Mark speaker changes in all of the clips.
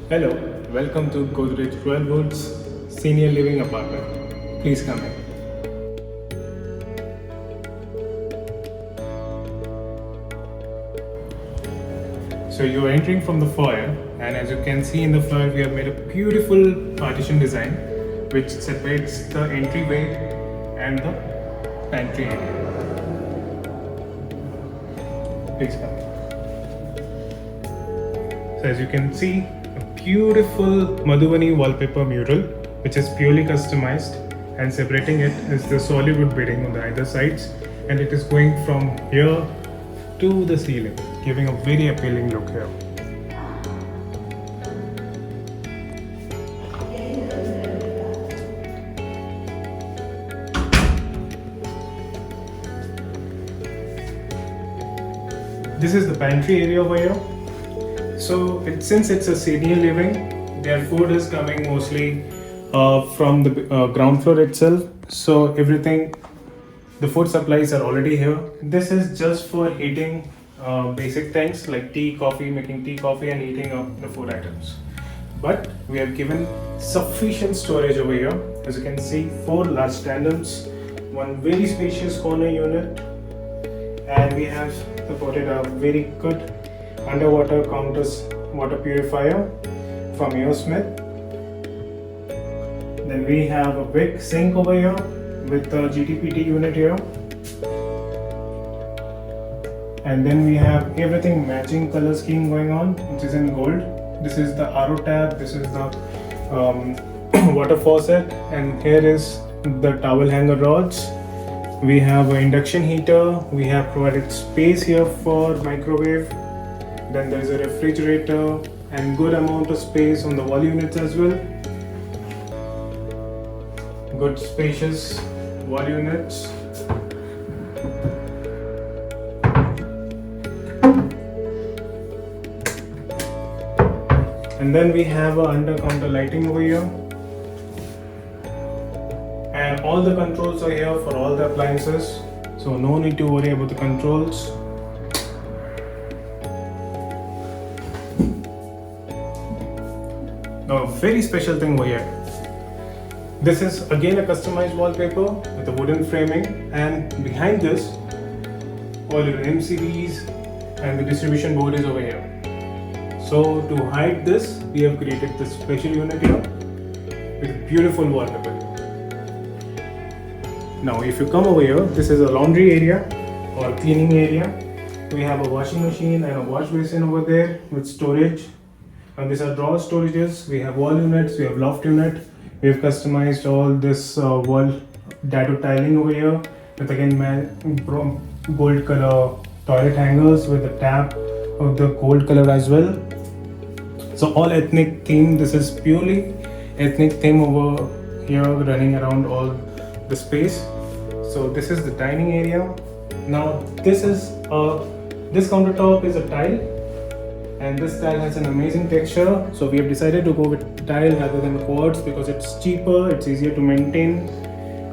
Speaker 1: Hello, welcome to Godrej Royale Woods Senior Living Apartment. Please come in. So you are entering from the foyer, and as you can see in the foyer, we have made a beautiful partition design which separates the entryway and the pantry area. Please come in. So as you can see, a beautiful Madhubani wallpaper mural which is purely customized, and separating it is the solid wood bedding on the either sides, and it is going from here to the ceiling, giving a very appealing look here. This is the pantry area over here. So since it's a senior living, their food is coming mostly from the ground floor itself. So everything, the food supplies are already here. This is just for heating basic things like tea, coffee, making tea, coffee and heating up the food items. But we have given sufficient storage over here. As you can see, 4 large tandems, one very spacious corner unit, and we have supported a very good underwater counters water purifier from Smith. Then we have a big sink over here with a GTPT unit here. And then we have everything matching color scheme going on, which is in gold. This is the RO tab, this is the water faucet, and here is the towel hanger rods. We have an induction heater, we have provided space here for microwave. Then there is a refrigerator and good amount of space on the wall units as well. Good spacious wall units. And then we have a under counter lighting over here. And all the controls are here for all the appliances. So no need to worry about the controls. Now, a very special thing over here. This is again a customized wallpaper with a wooden framing, and behind this, all your MCBs and the distribution board is over here. So to hide this, we have created this special unit here with a beautiful wallpaper. Now, if you come over here, this is a laundry area or cleaning area. We have a washing machine and a wash basin over there with storage. And these are drawer storages. We have wall units, we have loft unit. We have customized all this wall dado tiling over here with again gold color toilet hangers with the tap of the gold color as well. So all ethnic theme. This is purely ethnic theme over here, running around all the space. So this is the dining area. Now this countertop is a tile. And this tile has an amazing texture, so we have decided to go with tile rather than quartz because it's cheaper, it's easier to maintain.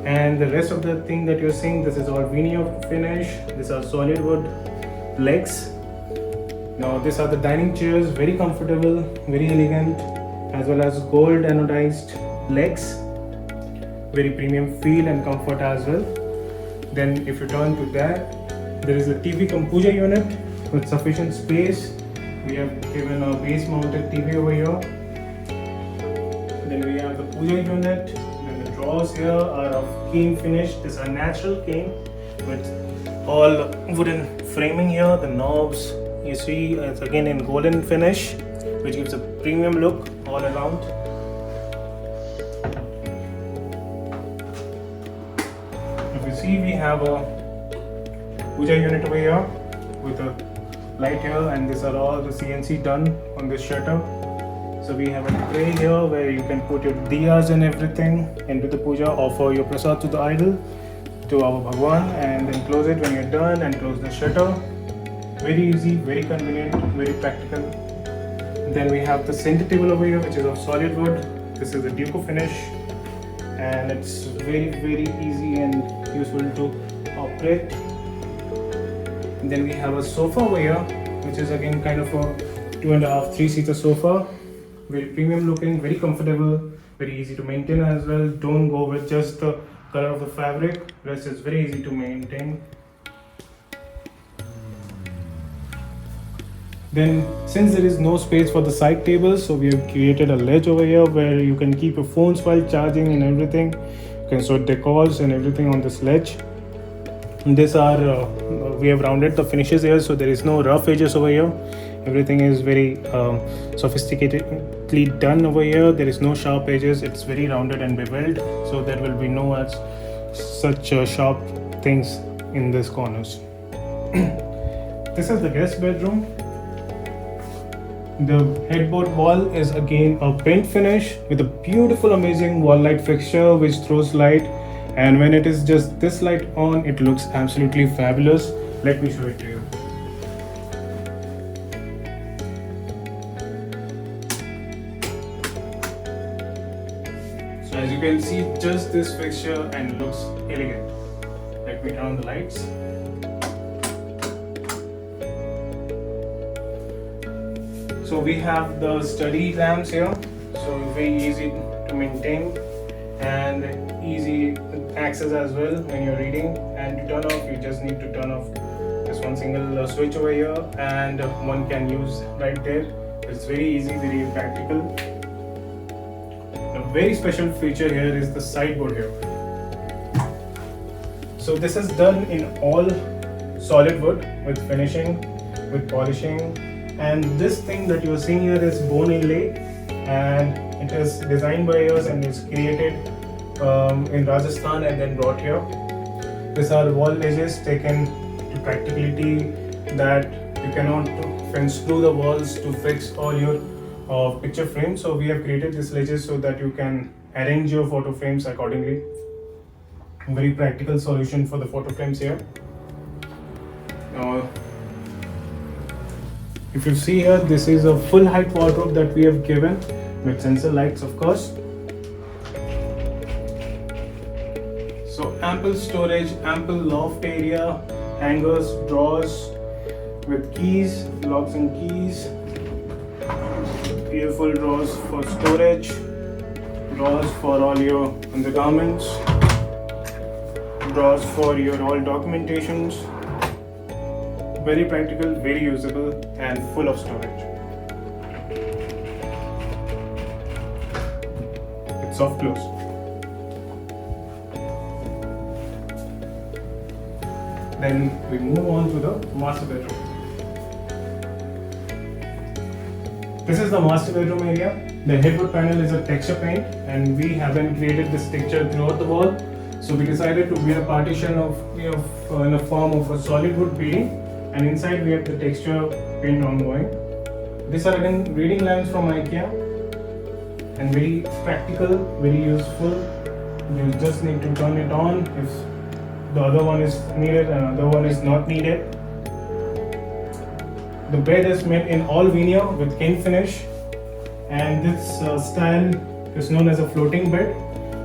Speaker 1: And the rest of the thing that you're seeing, this is all veneer finish. These are solid wood legs. Now these are the dining chairs, very comfortable, very elegant, as well as gold anodized legs, very premium feel and comfort as well. Then if you turn to that, there is a TV cum puja unit with sufficient space. We have given a base mounted TV over here. Then we have the puja unit, and the drawers here are of cane finish. These are natural cane with all wooden framing here. The knobs you see it's again in golden finish, which gives a premium look all around. If you see, we have a puja unit over here with a light here, and these are all the CNC done on this shutter. So we have a tray here where you can put your diyas and everything into the puja, offer your prasad to the idol, to our Bhagwan, and then close it when you're done and close the shutter. Very easy, very convenient, very practical. Then we have the center table over here, which is of solid wood. This is a Duco finish, and it's very easy and useful to operate. And then we have a sofa over here, which is again kind of a 2.5-3 seater sofa very premium looking, very comfortable, very easy to maintain as well. Don't go with just the color of the fabric, rest is very easy to maintain. Then since there is no space for the side tables, so we have created a ledge over here where you can keep your phones while charging and everything. You can store decors and everything on this ledge. And these are we have rounded the finishes here, so there is no rough edges over here. Everything is very sophisticatedly done over here. There is no sharp edges. It's very rounded and beveled, so there will be no such sharp things in these corners. This is the guest bedroom. The headboard wall is again a paint finish with a beautiful, amazing wall light fixture which throws light, and when it is just this light on, it looks absolutely fabulous. Let me show it to you. So as you can see, just this fixture and looks elegant. Let me turn on the lights. So we have the study lamps here, so very easy to maintain and easy access as well when you're reading. And to turn off, you just need to turn off this one single switch over here, and one can use right there. It's very easy, very practical. A very special feature here is the sideboard here. So this is done in all solid wood with finishing, with polishing. And this thing that you are seeing here is bone inlay, and it is designed by us and is created in Rajasthan and then brought here. These are wall edges taken to practicality that you cannot unscrew the walls to fix all your picture frames. So we have created these ledges so that you can arrange your photo frames accordingly. A very practical solution for the photo frames here. If you see here, this is a full height wardrobe that we have given with sensor lights, of course. So ample storage, ample loft area, hangers, drawers with keys, locks and keys, beautiful drawers for storage, drawers for all your undergarments, drawers for your all documentations. Very practical, very usable, and full of storage. It's soft close. Then we move on to the master bedroom. This is the master bedroom area. The headboard panel is a texture paint, and we haven't created this texture throughout the wall. So we decided to wear a partition in a form of a solid wood beading. And inside we have the texture paint ongoing. These are again reading lamps from IKEA, and very practical, very useful. You just need to turn it on if the other one is needed and the other one is not needed. The bed is made in all veneer with cane finish, and this style is known as a floating bed.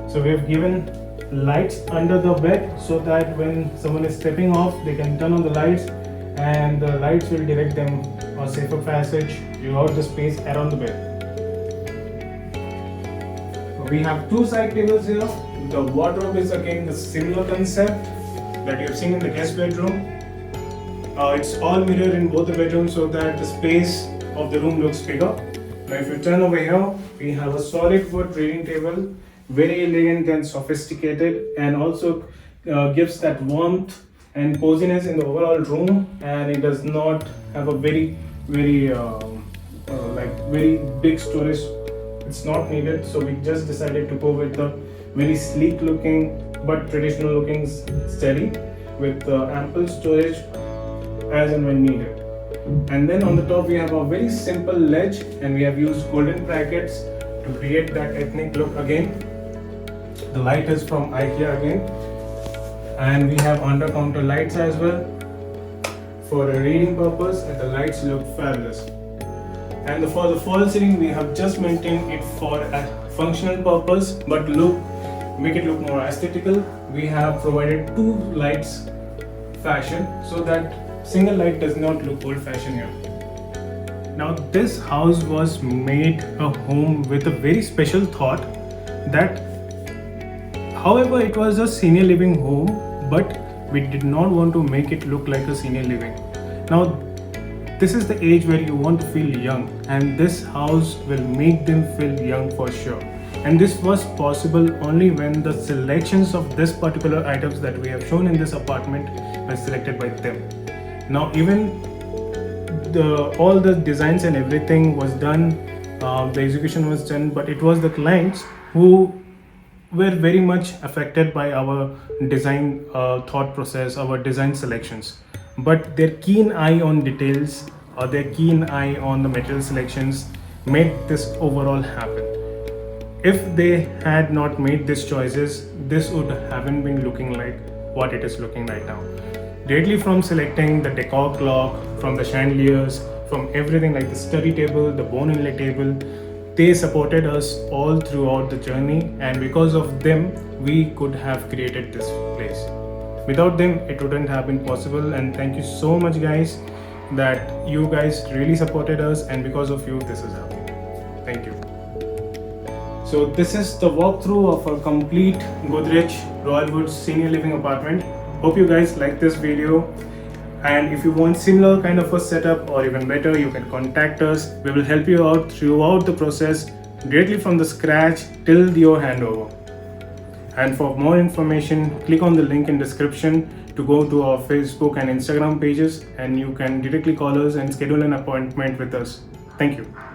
Speaker 1: So we have given lights under the bed so that when someone is stepping off, they can turn on the lights, and the lights will direct them a safer passage throughout the space around the bed. We have two side tables here. The wardrobe is again the similar concept that you have seen in the guest bedroom. It's all mirrored in both the bedrooms so that the space of the room looks bigger. Now if you turn over here, we have a solid wood reading table, very elegant and sophisticated, and also gives that warmth and coziness in the overall room, and it does not have a very big storage. It's not needed, so we just decided to go with the very sleek looking but traditional looking study with ample storage as and when needed. And then on the top we have a very simple ledge, and we have used golden brackets to create that ethnic look again. The light is from IKEA again. And we have under counter lights as well for a reading purpose, and the lights look fabulous. And for the fall ceiling, we have just maintained it for a functional purpose, but make it look more aesthetical. We have provided two lights fashion so that single light does not look old fashioned here. Now this house was made a home with a very special thought that, however, it was a senior living home, but we did not want to make it look like a senior living. Now this is the age where you want to feel young, and this house will make them feel young for sure. And this was possible only when the selections of this particular items that we have shown in this apartment were selected by them. Now even all the designs and everything was done, the execution was done, but it was the clients who were very much affected by our design thought process, our design selections. But their keen eye on details or their keen eye on the material selections made this overall happen. If they had not made these choices, this would haven't been looking like what it is looking right now. Directly from selecting the decor clock, from the chandeliers, from everything like the study table, the bone inlay table, they supported us all throughout the journey, and because of them, we could have created this place. Without them, it wouldn't have been possible. And thank you so much, guys, that you guys really supported us, and because of you, this is happening. Thank you. So this is the walkthrough of a complete Godrej Royale Woods senior living apartment. Hope you guys like this video, and if you want similar kind of a setup or even better, you can contact us. We will help you out throughout the process, directly from the scratch till your handover. And for more information, click on the link in description to go to our Facebook and Instagram pages, and you can directly call us and schedule an appointment with us. Thank you.